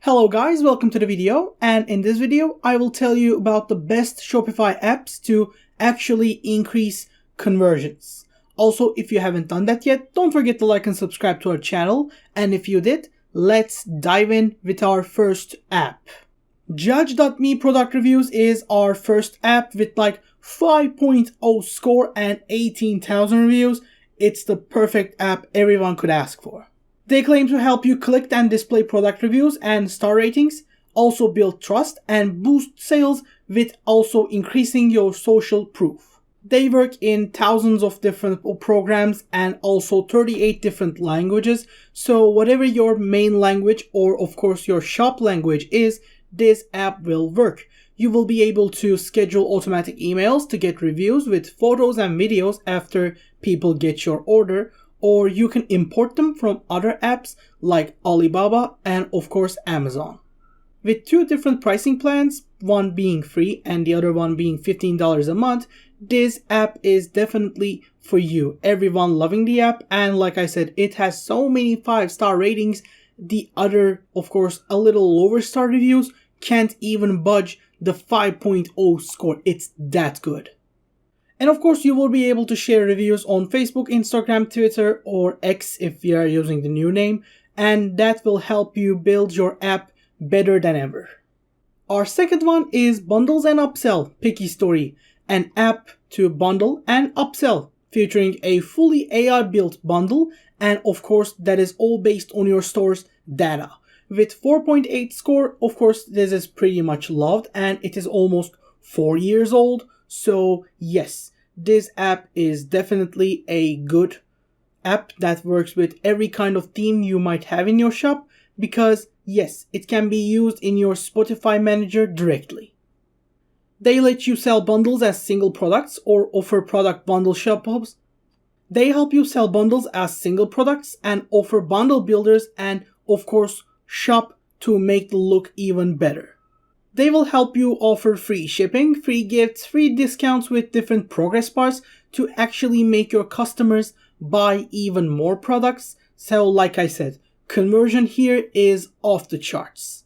Hello guys, welcome to the video, and in this video I will tell you about the best Shopify apps to actually increase conversions. Also, if you haven't done that yet, don't forget to like and subscribe to our channel, and if you did, let's dive in with our first app. Judge.me product reviews is our first app with like 5.0 score and 18,000 reviews. It's the perfect app everyone could ask for. They claim to help you collect and display product reviews and star ratings, also build trust and boost sales with also increasing your social proof. They work in thousands of different programs and also 38 different languages, so whatever your main language or of course your shop language is, this app will work. You will be able to schedule automatic emails to get reviews with photos and videos after people get your order, or you can import them from other apps like Alibaba and of course Amazon. With two different pricing plans, one being free and the other one being $15 a month, this app is definitely for you. Everyone loving the app, and like I said, it has so many 5-star ratings. The other, of course, a little lower star reviews can't even budge the 5.0 score. It's that good. And of course, you will be able to share reviews on Facebook, Instagram, Twitter, or X if you are using the new name, and that will help you build your app better than ever. Our second one is Bundles and Upsell Picky Story, an app to bundle and upsell, featuring a fully AI built bundle, and of course, that is all based on your store's data. With 4.8 score, of course, this is pretty much loved, and it is almost 4 years old. So yes, this app is definitely a good app that works with every kind of theme you might have in your shop, because yes, it can be used in your Spotify manager directly. They let you sell bundles as single products or offer product bundle shop-ups. They help you sell bundles as single products and offer bundle builders and of course shop to make the look even better. They will help you offer free shipping, free gifts, free discounts with different progress bars to actually make your customers buy even more products. So like I said, conversion here is off the charts.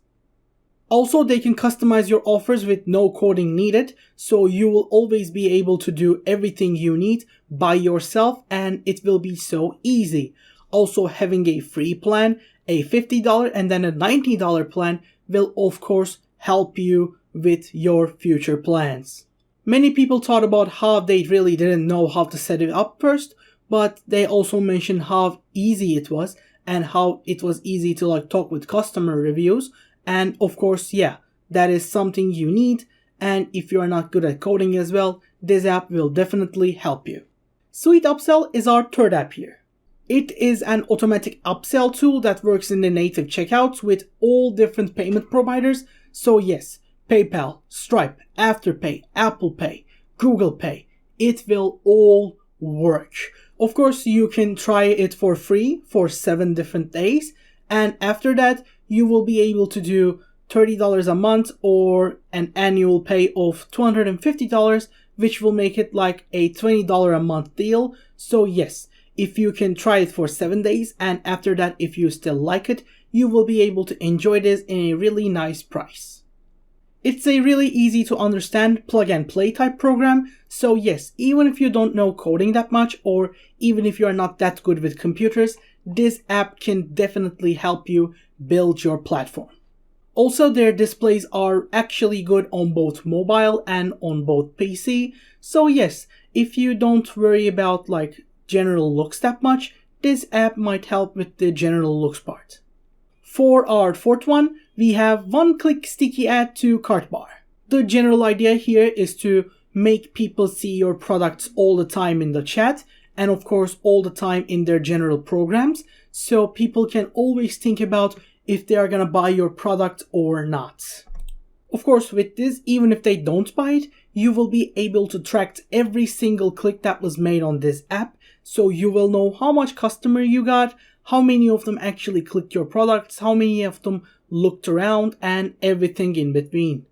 Also, they can customize your offers with no coding needed, so you will always be able to do everything you need by yourself, and it will be so easy. Also, having a free plan, a $50 and then a $90 plan will of course help you with your future plans. Many people thought about how they really didn't know how to set it up first, but they also mentioned how easy it was and how it was easy to talk with customer reviews. And of course, yeah, that is something you need, and if you are not good at coding as well, this app will definitely help you. Sweet Upsell is our third app here. It is an automatic upsell tool that works in the native checkouts with all different payment providers. So yes, PayPal, Stripe, Afterpay, Apple Pay, Google Pay, it will all work. Of course, you can try it for free for 7 different days, and after that, you will be able to do $30 a month or an annual pay of $250, which will make it like a $20 a month deal. So yes, if you can try it for 7 days, and after that, if you still like it, you will be able to enjoy this in a really nice price. It's a really easy to understand plug and play type program, so yes, even if you don't know coding that much, or even if you are not that good with computers, this app can definitely help you build your platform. Also, their displays are actually good on both mobile and on both PC, so yes, if you don't worry about general looks that much, this app might help with the general looks part. For our fourth one, we have one-click sticky add to cart bar. The general idea here is to make people see your products all the time in the chat, and of course all the time in their general programs, so people can always think about if they are gonna buy your product or not. Of course, with this, even if they don't buy it, you will be able to track every single click that was made on this app, so you will know how much customer you got, how many of them actually clicked your products, how many of them looked around, and everything in between.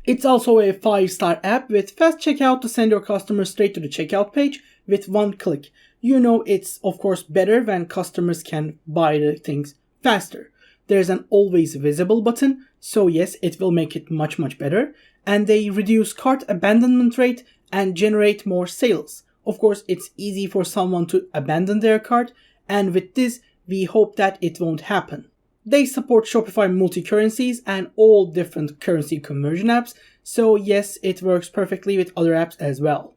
It's also a 5-star app with fast checkout to send your customers straight to the checkout page with one click. You know it's of course better when customers can buy the things faster. there's an always visible button, so yes, it will make it much better. And they reduce cart abandonment rate and generate more sales. Of course, it's easy for someone to abandon their cart, and with this, we hope that it won't happen. They support Shopify multi-currencies and all different currency conversion apps, so yes, it works perfectly with other apps as well.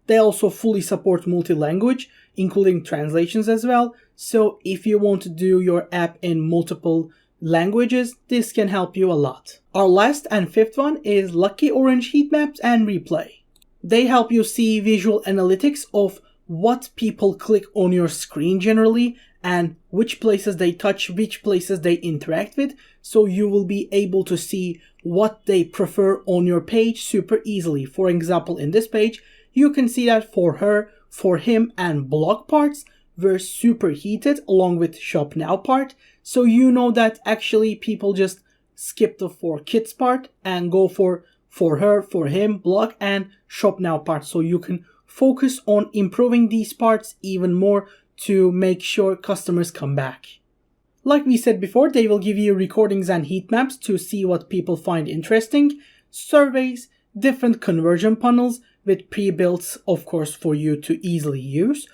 They also fully support multi-language, including translations as well, so if you want to do your app in multiple languages, this can help you a lot. Our last and fifth one is Lucky Orange Heat Maps and Replay. They help you see visual analytics of what people click on your screen generally and which places they touch, which places they interact with, so you will be able to see what they prefer on your page super easily. For example, in this page, you can see that for her, for him, and blog parts were super heated along with Shop Now part, so you know that actually people just skip the for kids part and go for her, for him, blog, and Shop Now part, so you can focus on improving these parts even more to make sure customers come back. Like we said before, they will give you recordings and heat maps to see what people find interesting, surveys, different conversion funnels with pre-builts, of course, for you to easily use,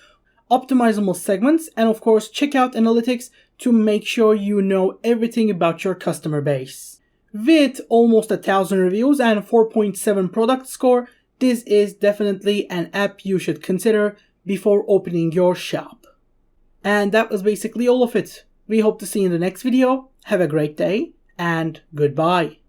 optimizable segments, and of course, checkout analytics to make sure you know everything about your customer base. With almost 1,000 reviews and 4.7 product score, this is definitely an app you should consider before opening your shop. And that was basically all of it. We hope to see you in the next video. Have a great day and goodbye.